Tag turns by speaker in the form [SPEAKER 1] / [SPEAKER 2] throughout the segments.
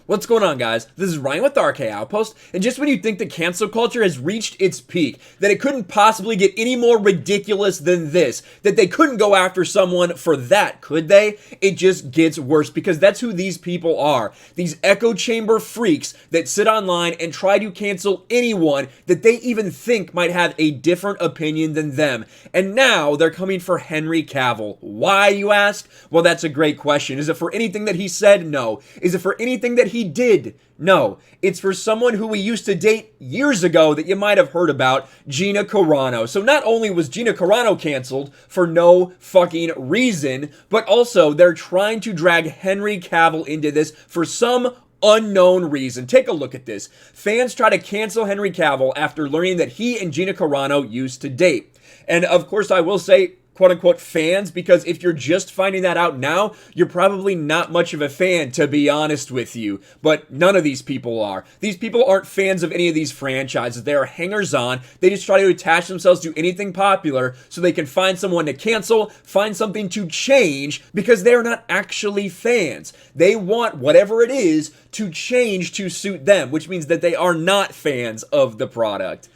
[SPEAKER 1] What's going on, guys? This is Ryan with RK Outpost, and just when you think that cancel culture has reached its peak, that it couldn't possibly get any more ridiculous than this, that they couldn't go after someone for that, could they? It just gets worse, because that's who these people are. These echo chamber freaks that sit online and try to cancel anyone that they even think might have a different opinion than them. And now they're coming for Henry Cavill. Why, you ask? Well, that's a great question. Is it for anything that he said? No. Is it for anything that he did? No. It's for someone who we used to date years ago that you might have heard about, Gina Carano. So not only was Gina Carano canceled for no fucking reason, but also they're trying to drag Henry Cavill into this for some unknown reason. Take a look at this. Fans try to cancel Henry Cavill after learning that he and Gina Carano used to date. And of course, I will say, quote-unquote fans, because if you're just finding that out now, you're probably not much of a fan, to be honest with you. But none of these people are. These people aren't fans of any of these franchises. They are hangers-on. They just try to attach themselves to anything popular so they can find someone to cancel, find something to change, because they're not actually fans. They want whatever it is to change to suit them, which means that they are not fans of the product.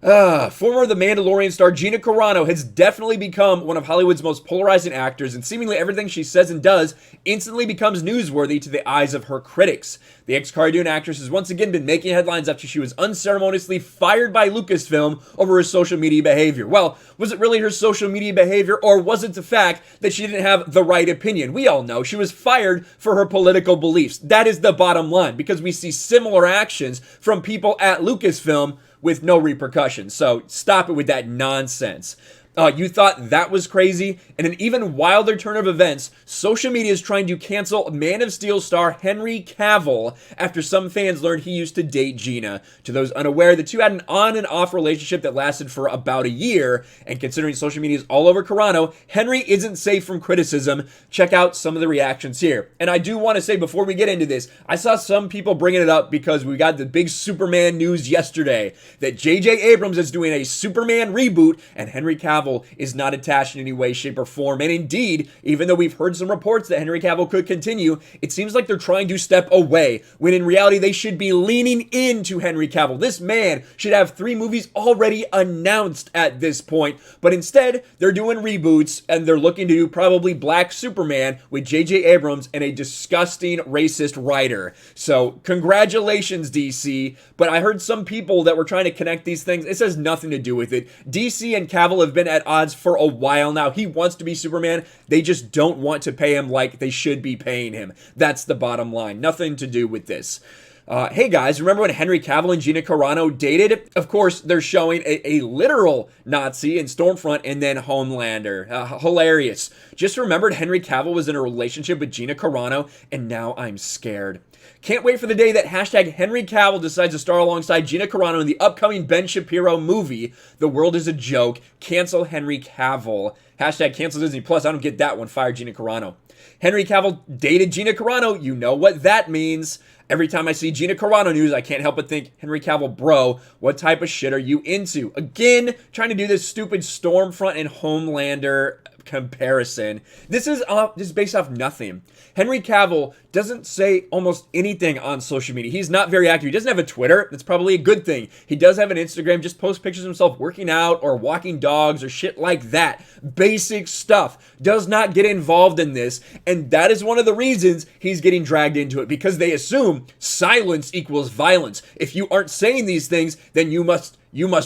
[SPEAKER 1] Former The Mandalorian star Gina Carano has definitely become one of Hollywood's most polarizing actors, and seemingly everything she says and does instantly becomes newsworthy to the eyes of her critics. The ex-cartoon actress has once again been making headlines after she was unceremoniously fired by Lucasfilm over her social media behavior. Well, was it really her social media behavior, or was it the fact that she didn't have the right opinion? We all know she was fired for her political beliefs. That is the bottom line, because we see similar actions from people at Lucasfilm with no repercussions. So stop it with that nonsense. You thought that was crazy? In an even wilder turn of events, social media is trying to cancel Man of Steel star Henry Cavill after some fans learned he used to date Gina. To those unaware, the two had an on and off relationship that lasted for about a year, and considering social media is all over Carano, Henry isn't safe from criticism. Check out some of the reactions here. And I do want to say, before we get into this, I saw some people bringing it up because we got the big Superman news yesterday that J.J. Abrams is doing a Superman reboot, and Henry Cavill is not attached in any way, shape, or form. And indeed, even though we've heard some reports that Henry Cavill could continue, it seems like they're trying to step away, when in reality they should be leaning into Henry Cavill. This man should have 3 movies already announced at this point, but instead they're doing reboots, and they're looking to do probably Black Superman with J.J. Abrams and a disgusting racist writer. So congratulations, DC. But I heard some people that were trying to connect these things. It has nothing to do with it. DC and Cavill have been at odds for a while now. He wants to be Superman. They just don't want to pay him like they should be paying him. That's the bottom line. Nothing to do with this. Hey guys, remember when Henry Cavill and Gina Carano dated? Of course, they're showing a literal Nazi in Stormfront and then Homelander. Hilarious. Just remembered Henry Cavill was in a relationship with Gina Carano, and now I'm scared. Can't wait for the day that hashtag Henry Cavill decides to star alongside Gina Carano in the upcoming Ben Shapiro movie, The World is a Joke. Cancel Henry Cavill. Hashtag cancel Disney Plus. I don't get that one. Fire Gina Carano. Henry Cavill dated Gina Carano. You know what that means. Every time I see Gina Carano news, I can't help but think, Henry Cavill, bro, what type of shit are you into? Again, trying to do this stupid Stormfront and Homelander comparison. This is based off nothing. Henry Cavill doesn't say almost anything on social media. He's not very active. He doesn't have a Twitter. That's probably a good thing. He does have an Instagram. Just posts pictures of himself working out or walking dogs or shit like that. Basic stuff. Does not get involved in this. And that is one of the reasons he's getting dragged into it, because they assume silence equals violence. If you aren't saying these things, then you must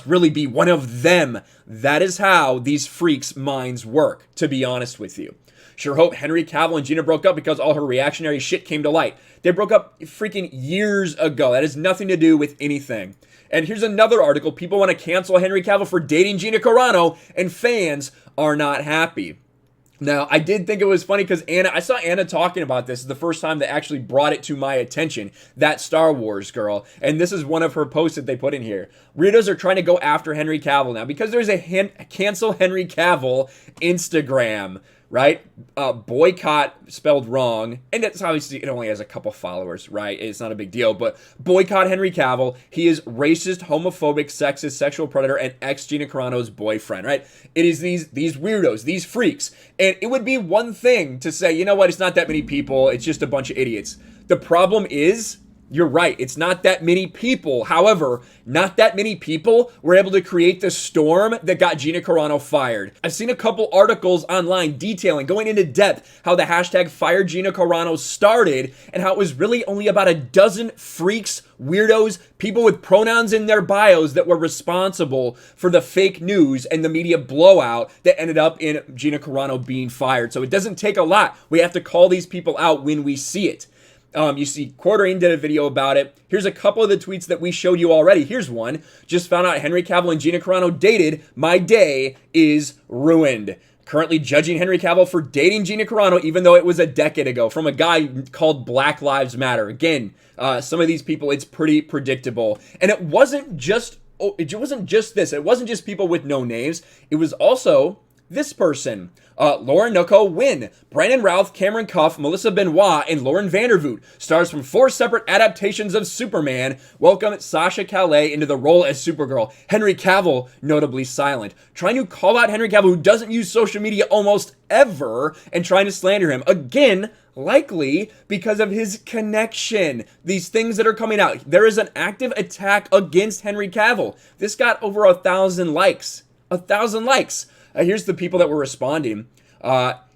[SPEAKER 1] really be one of them. That is how these freaks' minds work, to be honest with you. Sure hope Henry Cavill and Gina broke up because all her reactionary shit came to light. They broke up freaking years ago. That has nothing to do with anything. And here's another article. People want to cancel Henry Cavill for dating Gina Carano, and fans are not happy. Now, I did think it was funny because I saw Anna talking about this the first time they actually brought it to my attention, that Star Wars girl. And this is one of her posts that they put in here. Weirdos are trying to go after Henry Cavill now because there's a cancel Henry Cavill Instagram, right? Boycott spelled wrong, and it's obviously, it only has a couple followers, right? It's not a big deal, but boycott Henry Cavill. He is racist, homophobic, sexist, sexual predator, and ex-Gina Carano's boyfriend, right? It is these weirdos, these freaks, and it would be one thing to say, you know what, it's not that many people, it's just a bunch of idiots. The problem is, You're right, it's not that many people. However, not that many people were able to create the storm that got Gina Carano fired. I've seen a couple articles online detailing, going into depth, how the hashtag Fire Gina Carano started and how it was really only about a dozen freaks, weirdos, people with pronouns in their bios that were responsible for the fake news and the media blowout that ended up in Gina Carano being fired. So it doesn't take a lot. We have to call these people out when we see it. You see, Quartering did a video about it. Here's a couple of the tweets that we showed you already. Here's one. Just found out Henry Cavill and Gina Carano dated. My day is ruined. Currently judging Henry Cavill for dating Gina Carano, even though it was a decade ago, from a guy called Black Lives Matter. Again, some of these people, it's pretty predictable. And it wasn't just this. It wasn't just people with no names. It was also this person. Lauren Nucko Wynn, Brandon Routh, Cameron Cuff, Melissa Benoit, and Lauren Vandervoot. Stars from 4 separate adaptations of Superman. Welcome Sasha Calais into the role as Supergirl. Henry Cavill, notably silent. Trying to call out Henry Cavill, who doesn't use social media almost ever, and trying to slander him. Again, likely because of his connection. These things that are coming out. There is an active attack against Henry Cavill. This got over 1,000 likes. 1,000 likes. Here's the people that were responding.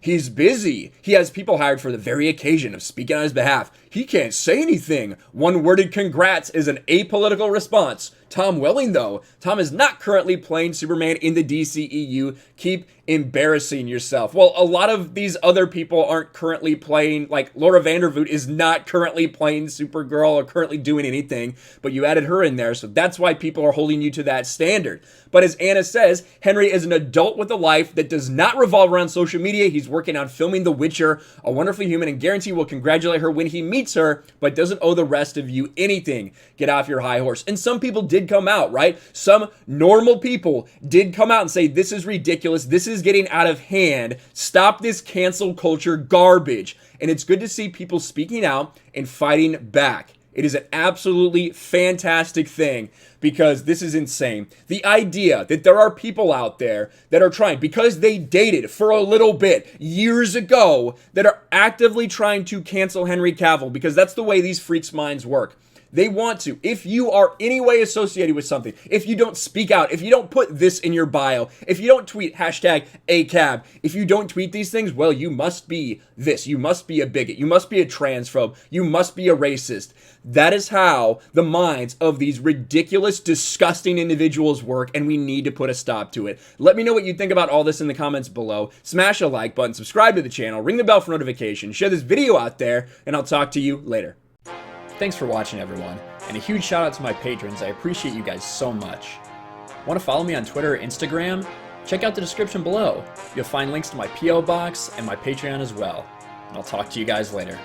[SPEAKER 1] He's busy. He has people hired for the very occasion of speaking on his behalf. He can't say anything. One-worded congrats is an apolitical response. Tom Welling, though. Tom is not currently playing Superman in the DCEU. Keep embarrassing yourself. Well, a lot of these other people aren't currently playing, like Laura Vandervoot is not currently playing Supergirl or currently doing anything, but you added her in there, so that's why people are holding you to that standard. But as Anna says, Henry is an adult with a life that does not revolve around social media. He's working on filming The Witcher, a wonderful human, and guarantee will congratulate her when he meets her, but doesn't owe the rest of you anything. Get off your high horse. And some people did come out, right? Some normal people did come out and say, this is ridiculous. This is getting out of hand. Stop this cancel culture garbage. And it's good to see people speaking out and fighting back. It is an absolutely fantastic thing because this is insane. The idea that there are people out there that are trying, because they dated for a little bit years ago, that are actively trying to cancel Henry Cavill, because that's the way these freaks' minds work. They want to. If you are any way associated with something, if you don't speak out, if you don't put this in your bio, if you don't tweet hashtag ACAB, if you don't tweet these things, well, you must be this. You must be a bigot. You must be a transphobe. You must be a racist. That is how the minds of these ridiculous, disgusting individuals work, and we need to put a stop to it. Let me know what you think about all this in the comments below. Smash a like button, subscribe to the channel, ring the bell for notifications, share this video out there, and I'll talk to you later. Thanks for watching, everyone, and a huge shout out to my patrons. I appreciate you guys so much. Want to follow me on Twitter or Instagram? Check out the description below. You'll find links to my P.O. box and my Patreon as well. And I'll talk to you guys later.